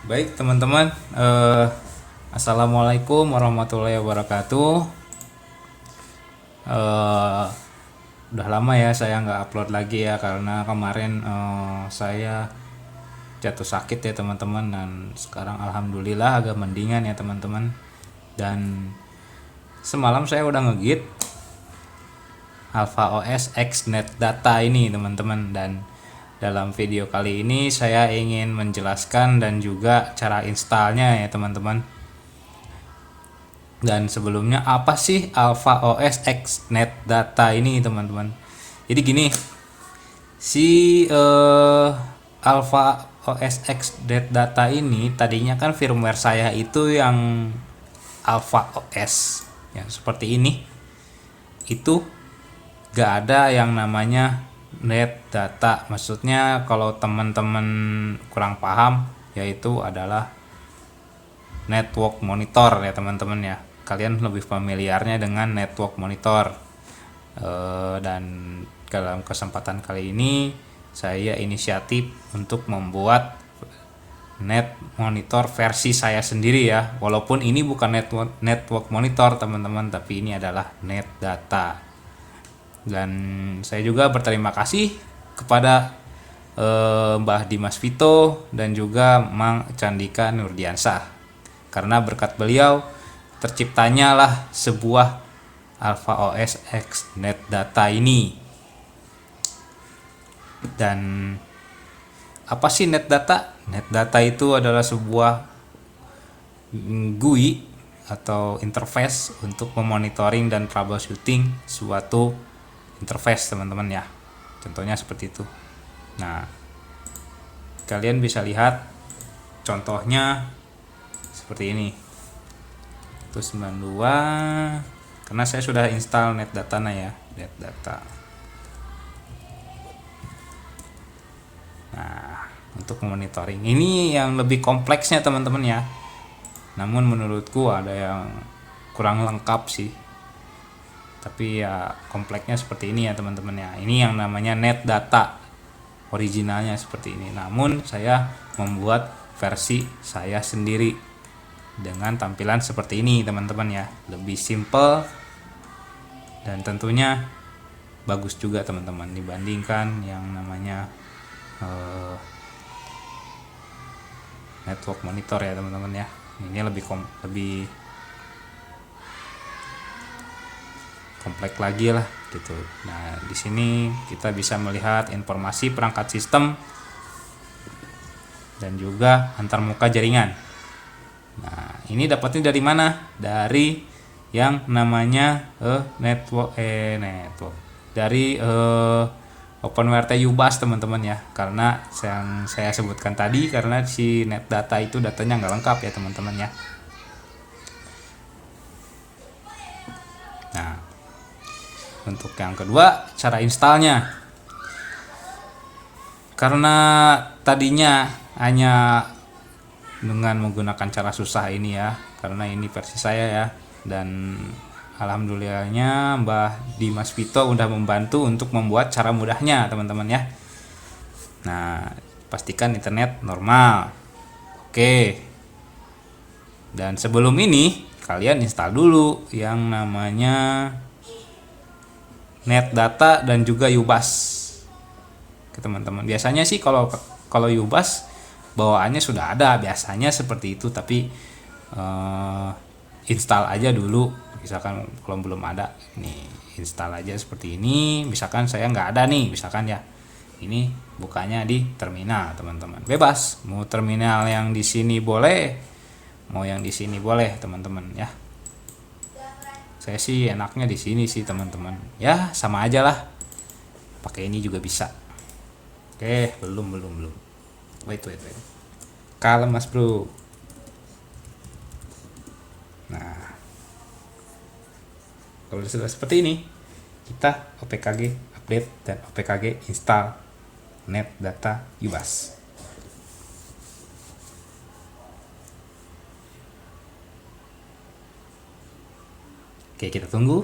Baik teman-teman, Assalamualaikum warahmatullahi wabarakatuh. Eh, udah lama ya saya nggak upload lagi ya karena kemarin saya jatuh sakit ya teman-teman, dan sekarang alhamdulillah agak mendingan ya teman-teman. Dan semalam saya udah ngegit Alpha OS X Net Data ini teman-teman, dan dalam video kali ini saya ingin menjelaskan dan juga cara installnya ya teman-teman. Dan sebelumnya apa sih Alpha OS X Net Data ini teman-teman? Jadi gini, si Alpha OS X Net Data ini tadinya kan firmware saya itu yang Alpha OS yang seperti ini. Itu gak ada yang namanya net data. Maksudnya kalau teman-teman kurang paham, yaitu adalah network monitor ya teman-teman ya. Kalian lebih familiarnya dengan network monitor. Dan dalam kesempatan kali ini saya inisiatif untuk membuat net monitor versi saya sendiri ya. Walaupun ini bukan network monitor teman-teman, tapi ini adalah net data. Dan saya juga berterima kasih kepada Mbah Dimas Vito dan juga Mang Candika Nurdiansah, karena berkat beliau terciptanya lah sebuah Alpha OS X Net Data ini. Dan apa sih net data? Net data itu adalah sebuah GUI atau interface untuk memonitoring dan troubleshooting suatu interface teman-teman ya. Contohnya seperti itu. Nah, kalian bisa lihat contohnya seperti ini. Itu 92, karena saya sudah install NetData ya, NetData. Nah, untuk monitoring ini yang lebih kompleksnya teman-teman ya. Namun menurutku ada yang kurang lengkap sih. Tapi ya kompleksnya seperti ini ya teman-teman ya. Ini yang namanya net data originalnya seperti ini. Namun saya membuat versi saya sendiri dengan tampilan seperti ini teman-teman ya. Lebih simple dan tentunya bagus juga teman-teman dibandingkan yang namanya network monitor ya teman-teman ya. Ini lebih kompleks lagi lah gitu. Nah, di sini kita bisa melihat informasi perangkat sistem dan juga antarmuka jaringan. Nah, ini dapatnya dari mana? Dari yang namanya network dari OpenWrt UBus teman-teman ya. Karena yang saya sebutkan tadi, karena si net data itu datanya nggak lengkap ya teman-teman ya. Nah, untuk yang kedua, cara installnya. Karena tadinya hanya dengan menggunakan cara susah ini ya, karena ini versi saya ya, dan alhamdulillahnya Mbah Dimas Vito udah membantu untuk membuat cara mudahnya teman-teman ya. Nah, pastikan internet normal. Oke. Dan sebelum ini kalian install dulu yang namanya net data dan juga UBus. Oke teman-teman. Biasanya sih kalau UBus bawaannya sudah ada, biasanya seperti itu, tapi install aja dulu. Misalkan kalau belum ada, nih install aja seperti ini. Misalkan saya nggak ada nih, misalkan ya, ini bukanya di terminal teman-teman. Bebas, mau terminal yang di sini boleh, mau yang di sini boleh teman-teman ya. Saya sih enaknya di sini sih teman-teman. Ya sama aja lah. Pakai ini juga bisa. Oke, belum. Wait. Kalem mas bro. Nah, kalau sudah seperti ini, kita OPKG update dan OPKG install net data UBus. Oke, kita tunggu.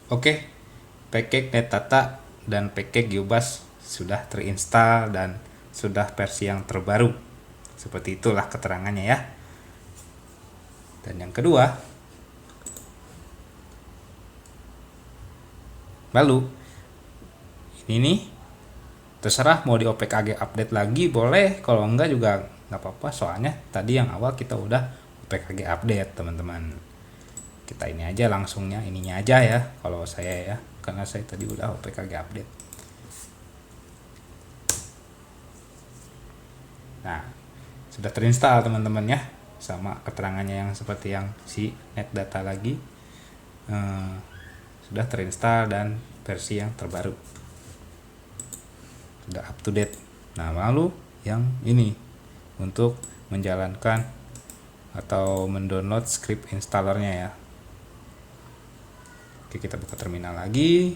Oke, package net data dan package UBus sudah terinstall dan sudah versi yang terbaru. Seperti itulah keterangannya ya. Dan yang kedua, lalu ini nih terserah mau di OPKG update lagi boleh, kalau enggak juga nggak apa-apa, soalnya tadi yang awal kita udah OPKG update teman-teman. Kita ini aja langsungnya, ininya aja ya kalau saya ya, karena saya tadi udah OPKG update. Nah, sudah terinstall teman-teman ya, sama keterangannya yang seperti yang si net data lagi, sudah terinstall dan versi yang terbaru, sudah up to date. Nah, lalu yang ini untuk menjalankan atau mendownload script installernya ya. Oke, kita buka terminal lagi.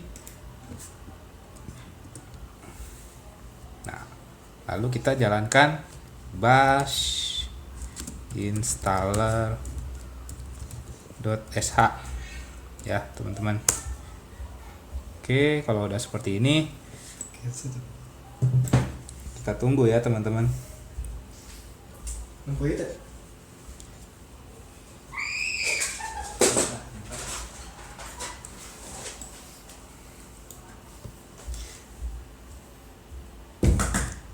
Nah, lalu kita jalankan bash installer.sh ya teman-teman. Oke, kalau udah seperti ini kita tunggu ya teman-teman.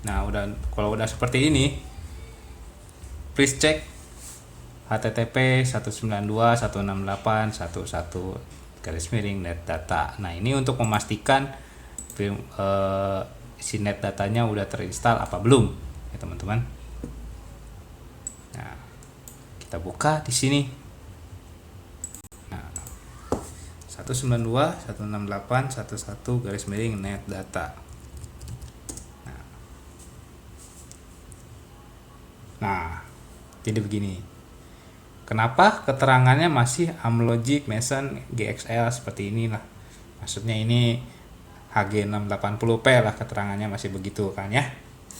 Nah, kalau udah seperti ini, please cek http 192.168.11 net data. Nah, ini untuk memastikan si net datanya udah terinstall apa belum ya teman-teman. Nah, kita buka di sini. Nah, 192.168.11 net data. Nah, jadi begini. Kenapa keterangannya masih Amlogic Mason GXL seperti inilah. Maksudnya ini HG680P lah, keterangannya masih begitu kan ya.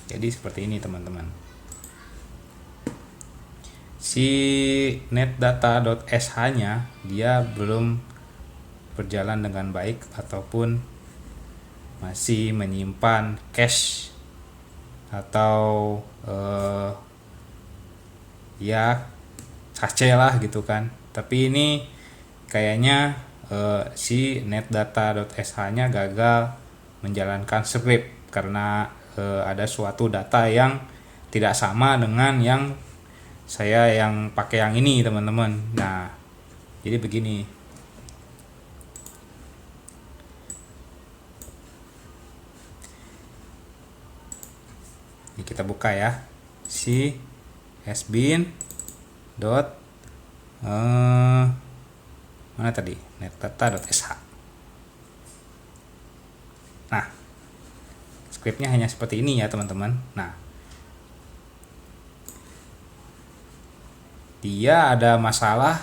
Jadi seperti ini teman-teman. Si netdata.sh-nya dia belum berjalan dengan baik ataupun masih menyimpan cache atau ya cache lah gitu kan. Tapi ini kayaknya si netdata.sh-nya gagal menjalankan script karena ada suatu data yang tidak sama dengan yang saya yang pakai yang ini teman-teman. Nah, jadi begini. Ini kita buka ya si sbin dot mana tadi netdata.sh. Nah, scriptnya hanya seperti ini ya teman-teman. Nah, dia ada masalah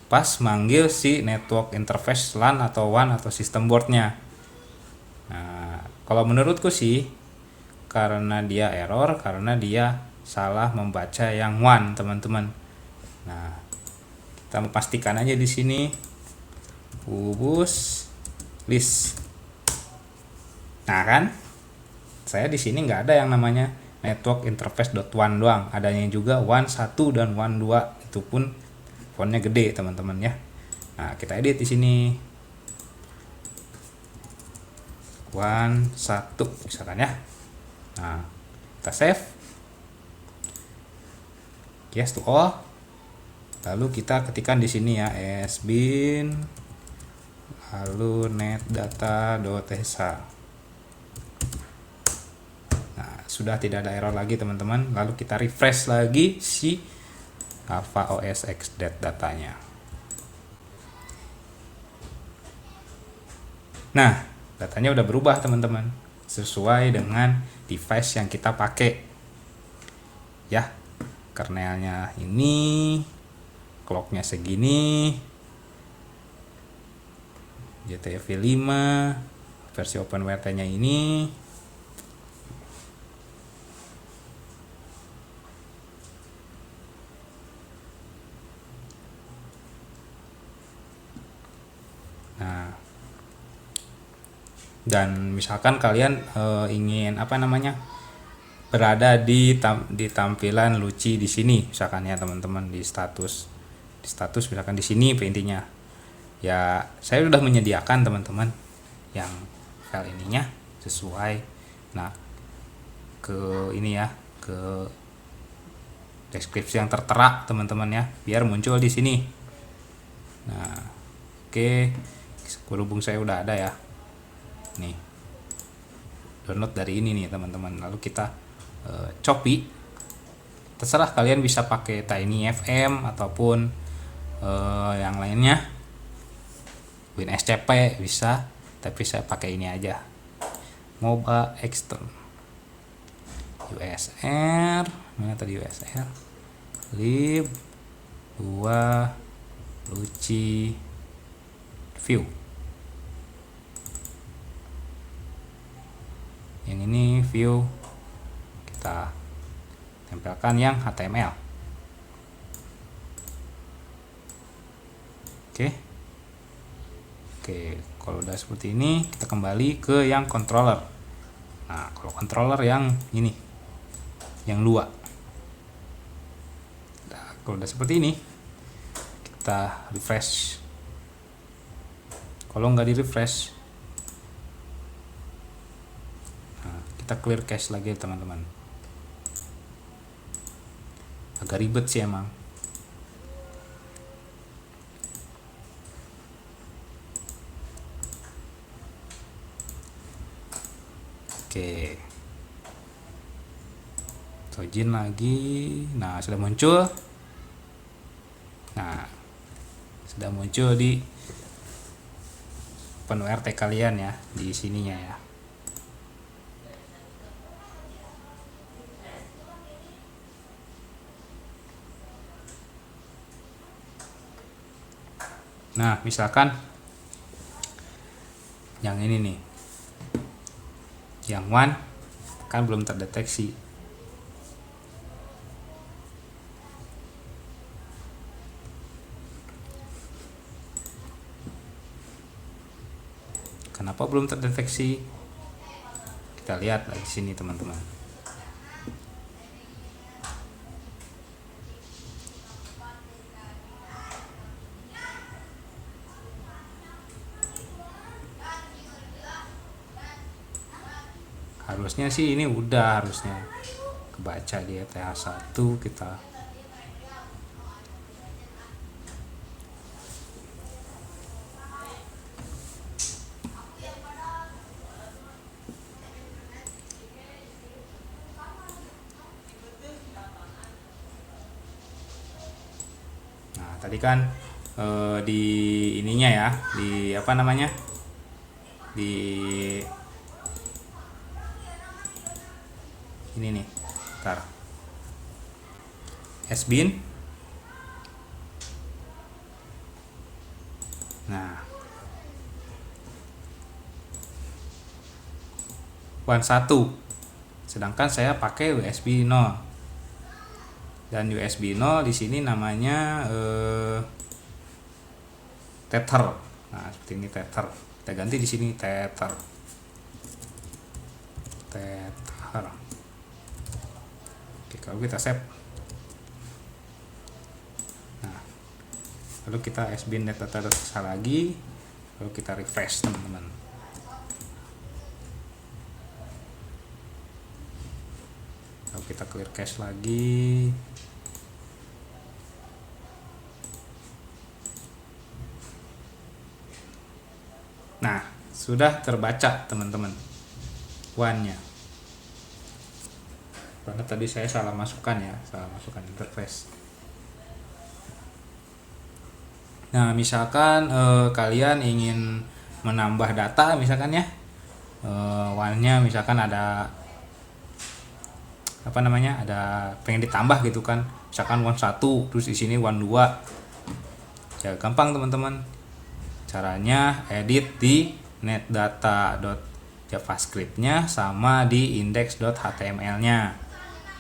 pas manggil si network interface LAN atau WAN atau system boardnya. Nah, kalau menurutku sih karena dia error, karena dia salah membaca yang WAN teman-teman. Nah, kita pastikan aja di sini ubus list. Nah kan, saya di sini nggak ada yang namanya network interface.wan doang, adanya juga WAN 1 dan WAN 2, itu pun fontnya gede teman-teman ya. Nah, kita edit di sini WAN 1 misalkan ya. Nah, kita save, yes to all. Lalu kita ketikkan di sini ya sbin lalu netdata.sh. Nah, sudah tidak ada error lagi teman-teman. Lalu kita refresh lagi si Alpha OS X datanya. Nah, datanya udah berubah teman-teman, sesuai dengan device yang kita pakai ya. Kernelnya ini, clocknya segini, JTF 5, versi OpenWrt nya ini. Nah, Dan misalkan kalian ingin apa namanya berada di tampilan Luci di sini misalkan ya teman-teman, di status misalkan di sini intinya ya, saya sudah menyediakan teman-teman yang file ininya sesuai. Nah, ke ini ya, ke deskripsi yang tertera teman-teman ya, biar muncul di sini. Nah, oke, berhubung saya udah ada ya, nih download dari ini nih teman-teman. Lalu kita copy, terserah kalian bisa pakai TinyFM ataupun yang lainnya, WinSCP bisa, tapi saya pakai ini aja, Moba Extern USR, mana tadi USR, lib 2 Luci view. Yang ini view, kita tempelkan yang HTML. Oke, kalau udah seperti ini kita kembali ke yang controller. Nah, kalau controller yang ini, yang 2. Nah, kalau udah seperti ini kita refresh. Kalau nggak di refresh, nah, kita clear cache lagi teman-teman. Agak ribet sih emang. Oke, login lagi. Nah, sudah muncul. Nah, sudah muncul di penuh RT kalian ya, di sininya ya. Nah, misalkan yang ini nih, yang one kan belum terdeteksi. Kenapa belum terdeteksi? Kita lihat di sini teman-teman. Harusnya sih ini udah harusnya kebaca di ETH1 kita. Nah, tadi kan di ininya ya, di apa namanya? Di ini nih. Ntar. Sbin. Nah, 1. Sedangkan saya pakai USB 0. Dan USB 0 di sini namanya tether. Nah, seperti ini tether. Kita ganti di sini tether. Tether. Oke, kalau kita save. Nah, lalu kita sbin data lagi. Lalu kita refresh teman-teman. Lalu kita clear cache lagi. Nah, sudah terbaca teman-teman one-nya. Karena tadi saya salah masukkan interface. Nah, misalkan kalian ingin menambah data misalkan ya, one-nya misalkan ada apa namanya, ada pengen ditambah gitu kan, misalkan one 1 terus di sini one 2 ya, gampang teman-teman. Caranya edit di netdata.javascript-nya sama di index.html-nya.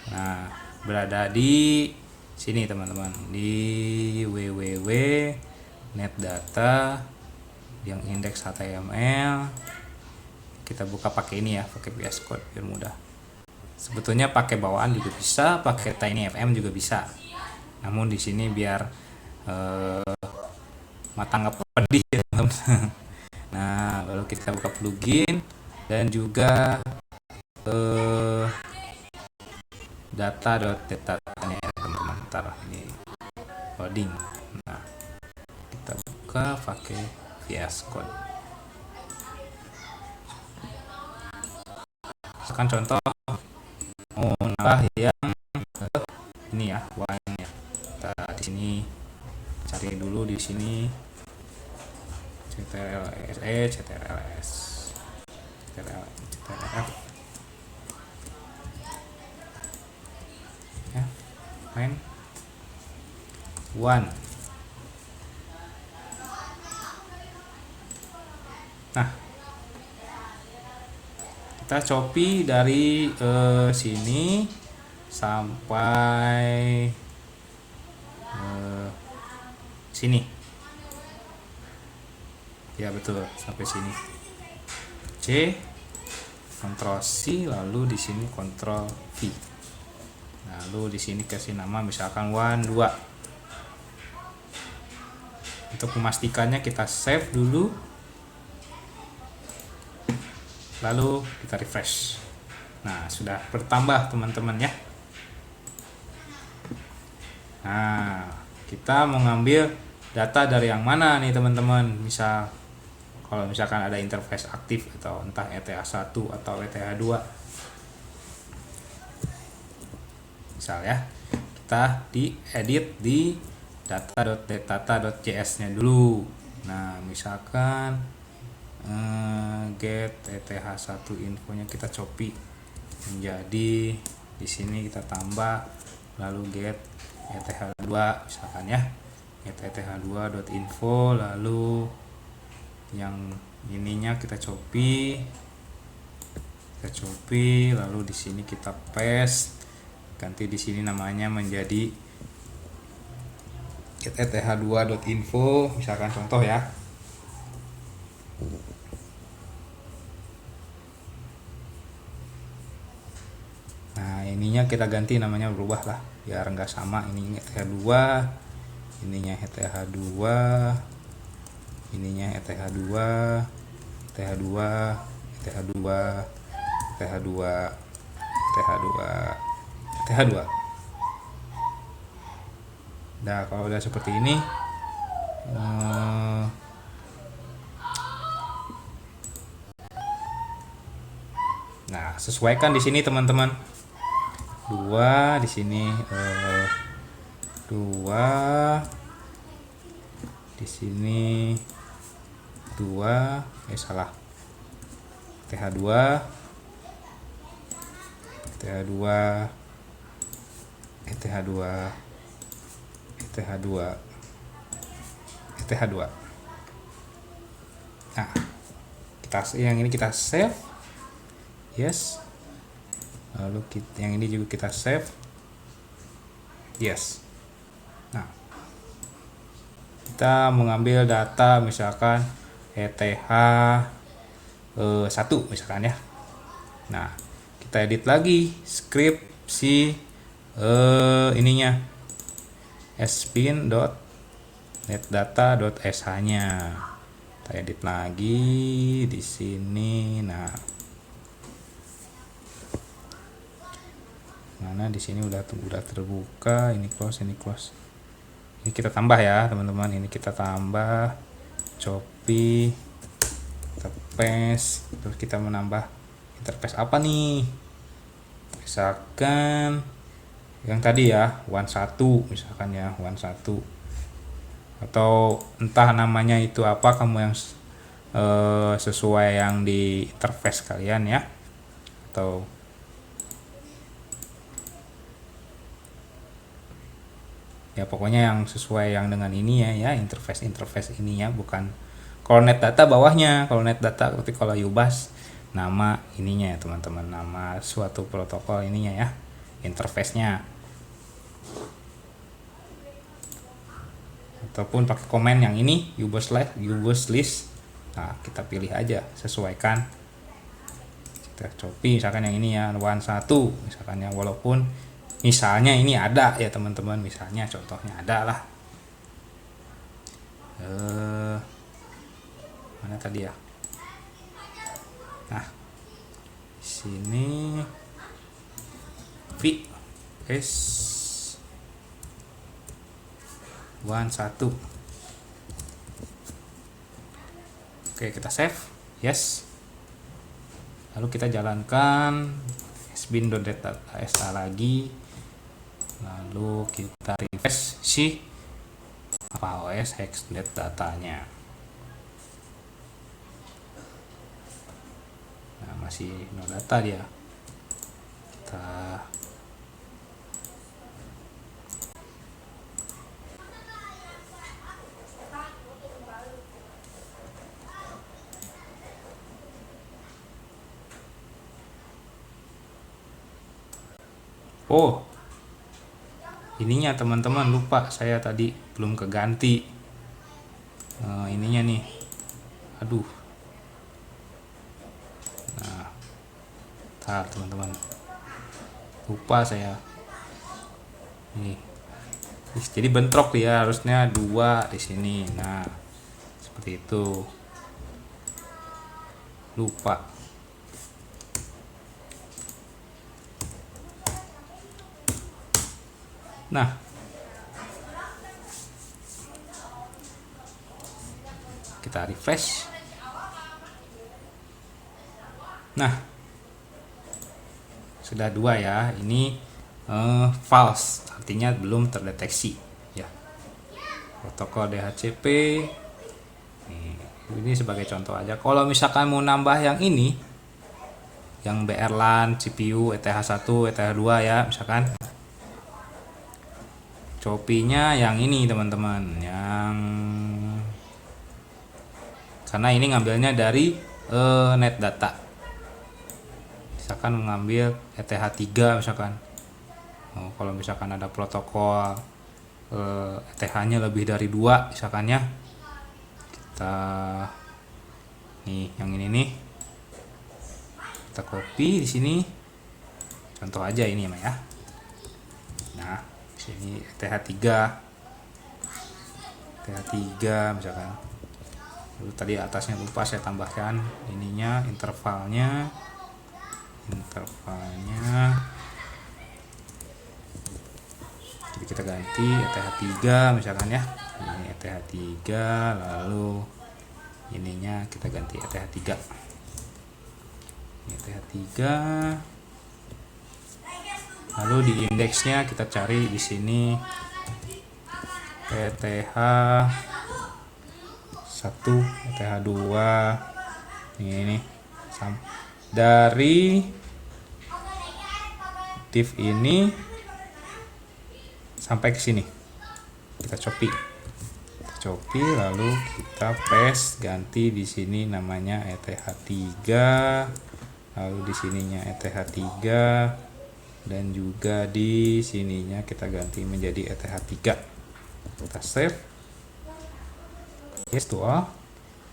Nah, berada di sini teman-teman, di www.netdata yang index HTML kita buka pakai ini ya, pakai VS Code biar mudah. Sebetulnya pakai bawaan juga bisa, pakai TinyFM juga bisa. Namun di sini biar mata nggak pedih ya teman-teman. Nah, lalu kita buka plugin dan juga data.nya ya teman-teman. Ntar ini loading. Nah, kita buka pakai VS Code. Misalkan contoh mau nambah yang ini ya, wine ya. Kita di sini cari dulu di sini CTRLS ya, main one. Nah, kita copy dari sini sampai sini ya, betul, sampai sini. C, Ctrl C, lalu di sini Ctrl V, lalu di sini kasih nama misalkan 1 2. Untuk memastikannya kita save dulu, lalu kita refresh. Nah, sudah bertambah teman-teman ya. Nah, kita mau ngambil data dari yang mana nih teman-teman. Misal kalau misalkan ada interface aktif atau entah ETH1 atau ETH2 misal ya, kita diedit di data.js nya dulu. Nah, misalkan get ETH1 infonya kita copy menjadi di sini, kita tambah lalu get ETH2 misalkan ya, get ETH2.info, lalu yang ininya kita copy, lalu di sini kita paste, ganti di sini namanya menjadi get ETH2.info misalkan contoh ya. Nah, ininya kita ganti namanya, berubah lah biar enggak sama. Ini ETH2, ininya ETH2, ininya ETH2, ETH2, ETH2, ETH2, ETH2, ETH2. Nah, kalau udah seperti ini, nah sesuaikan di sini teman-teman. 2 di sini, 2 di sini, 2 salah, TH2, TH2, ETH2, ETH2, ETH2. Nah, yang ini kita save, yes. Lalu yang ini juga kita save, yes. Nah, kita mengambil data misalkan ETH1 misalkan ya. Nah, kita edit lagi script si ininya spin.netdata.sh nya. Kita edit lagi di sini. Nah, mana di sini udah terbuka, ini close. Ini kita tambah ya teman-teman, ini kita tambah, copy, kita paste, terus kita menambah interface apa nih, misalkan yang tadi ya, 1 misalkan ya, 1 atau entah namanya itu apa, kamu yang sesuai yang di interface kalian ya, atau ya pokoknya yang sesuai yang dengan ini ya, interface ininya, bukan kalau netdata bawahnya. Kalau netdata berarti kalau Ubus nama ininya ya teman-teman, nama suatu protokol ininya ya, interface-nya. Ataupun pakai komen yang ini Ubus list. Nah, kita pilih aja, sesuaikan kita copy misalkan yang ini ya, one satu misalkan ya, walaupun misalnya ini ada ya teman-teman, misalnya contohnya ada lah. Mana tadi ya? Nah, sini VS 1. Oke, kita save. Yes. Lalu kita jalankan sbin.data lagi. Lalu kita refresh si Alpha OS Xnet datanya. Nah, masih no data dia. Kita oh, ininya teman-teman, lupa saya tadi belum keganti ininya nih, aduh. Nah, tar teman-teman, lupa saya nih. Jadi bentrok ya, harusnya 2 di sini. Nah, seperti itu, lupa. Nah, kita refresh. Nah, sudah 2 ya. Ini false, artinya belum terdeteksi ya. Protokol DHCP. Ini sebagai contoh aja. Kalau misalkan mau nambah yang ini, yang BR-LAN, CPU, ETH1, ETH2 ya, misalkan. Copy-nya yang ini teman-teman, yang karena ini ngambilnya dari net data. Misalkan mengambil ETH3 misalkan. Kalau misalkan ada protokol ETH-nya lebih dari 2 misalkan ya. Kita nih yang ini nih. Kita copy di sini. Contoh aja ini ya. Nah, ini ETH3 misalkan. Lalu tadi atasnya lupa saya tambahkan ininya, intervalnya. Jadi kita ganti ETH3 misalkan ya. Ini ETH3, lalu ininya kita ganti ETH3. Ini ETH3. Lalu di indeksnya kita cari di sini ETH1, ETH2. Ini dari div ini sampai ke sini. Kita copy. Lalu kita paste, ganti di sini namanya ETH3. Lalu di sininya ETH3. Dan juga di sininya kita ganti menjadi ETH3. Kita save. Yes to all.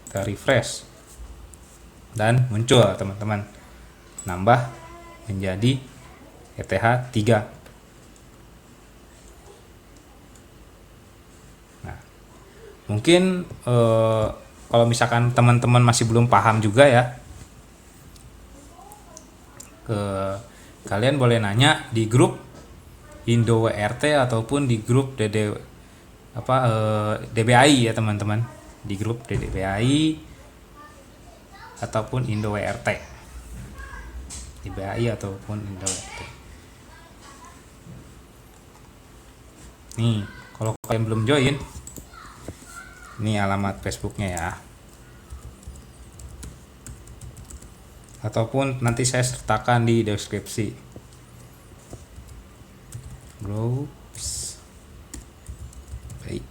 Kita refresh. Dan muncul teman-teman, nambah menjadi ETH3. Nah, mungkin kalau misalkan teman-teman masih belum paham juga ya, kalian boleh nanya di grup Indo WRT ataupun di grup DBAI ya teman-teman, di grup DBAI ataupun Indo WRT, DBAI ataupun Indo WRT. Nih, kalau kalian belum join, ini alamat Facebooknya ya. Ataupun nanti saya sertakan di deskripsi. Groups. Baik.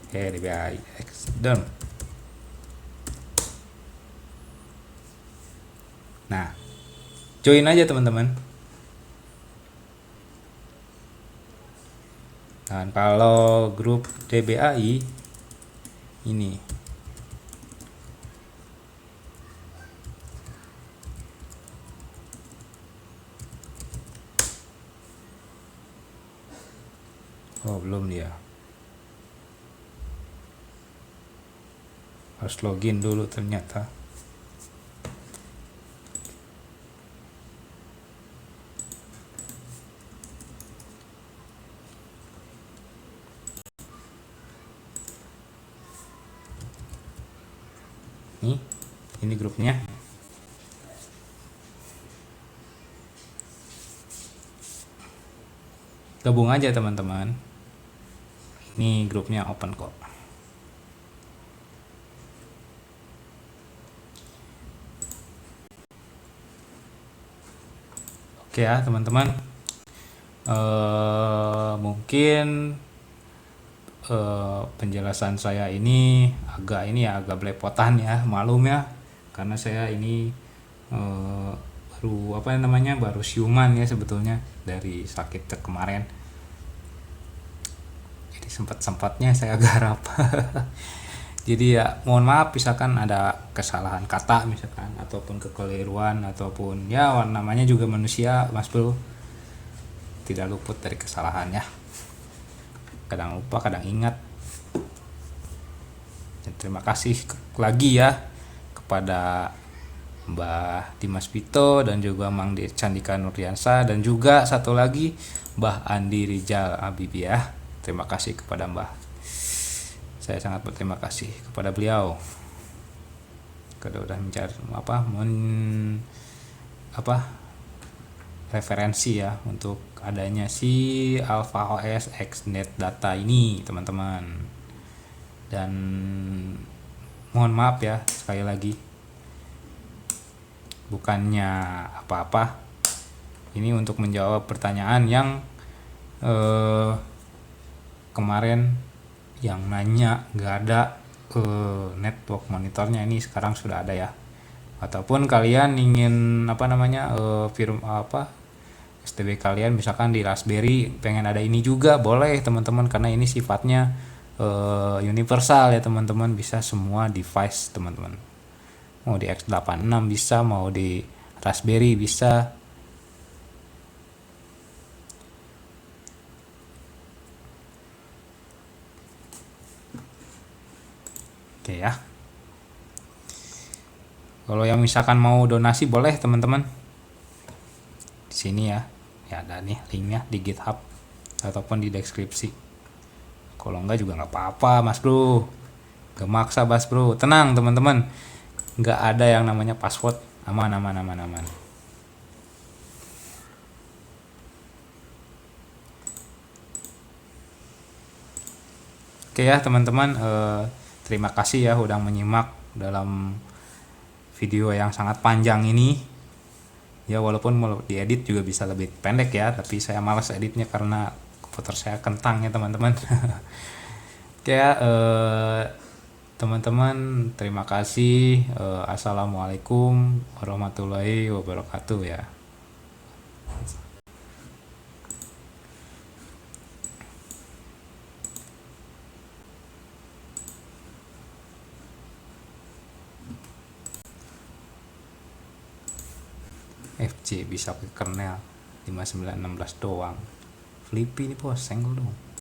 Oke, DBAI Xdem. Nah, join aja teman-teman. Dan kalau grup DBAI ini Oh, belum dia. Harus login dulu ternyata. Nih, ini grupnya. Gabung aja teman-teman. Ini grupnya open kok. Oke ya teman-teman. Mungkin penjelasan saya ini agak belepotan ya, malum ya, karena saya ini baru siuman ya sebetulnya dari sakit kemarin, jadi sempat-sempatnya saya garap. Jadi ya mohon maaf misalkan ada kesalahan kata misalkan, ataupun kekeliruan, ataupun ya namanya juga manusia mas bro, tidak luput dari kesalahannya, kadang lupa kadang ingat. Dan terima kasih lagi ya kepada Mbah Dimas Pito dan juga Mang Candika Nurdiansa, dan juga satu lagi Mbah Andi Rijal Habibie ya. Terima kasih kepada Mbah. Saya sangat berterima kasih kepada beliau. Udah mencari referensi ya untuk adanya si Alpha OS X Net Data ini teman-teman. Dan mohon maaf ya sekali lagi, bukannya apa-apa, ini untuk menjawab pertanyaan yang kemarin yang nanya nggak ada network monitornya, ini sekarang sudah ada ya. Ataupun kalian ingin STB kalian misalkan di Raspberry pengen ada ini juga boleh teman-teman, karena ini sifatnya universal ya teman-teman, bisa semua device teman-teman. Mau di X86 bisa, mau di Raspberry bisa. Oke ya. Kalau yang misalkan mau donasi boleh teman-teman. Di sini ya. Ya ada nih linknya di GitHub ataupun di deskripsi. Kalau enggak juga nggak apa-apa mas bro. Gak maksa mas bro. Tenang teman-teman. Nggak ada yang namanya password. Aman. Oke ya teman-teman, terima kasih ya udah menyimak dalam video yang sangat panjang ini. Ya walaupun mau diedit juga bisa lebih pendek ya, tapi saya malas editnya karena komputer saya kentang ya teman-teman. Oke ya teman-teman, terima kasih. Assalamualaikum warahmatullahi wabarakatuh ya. FC bisa ke kernel 5916 doang. Flippy ini bos, senggol dong.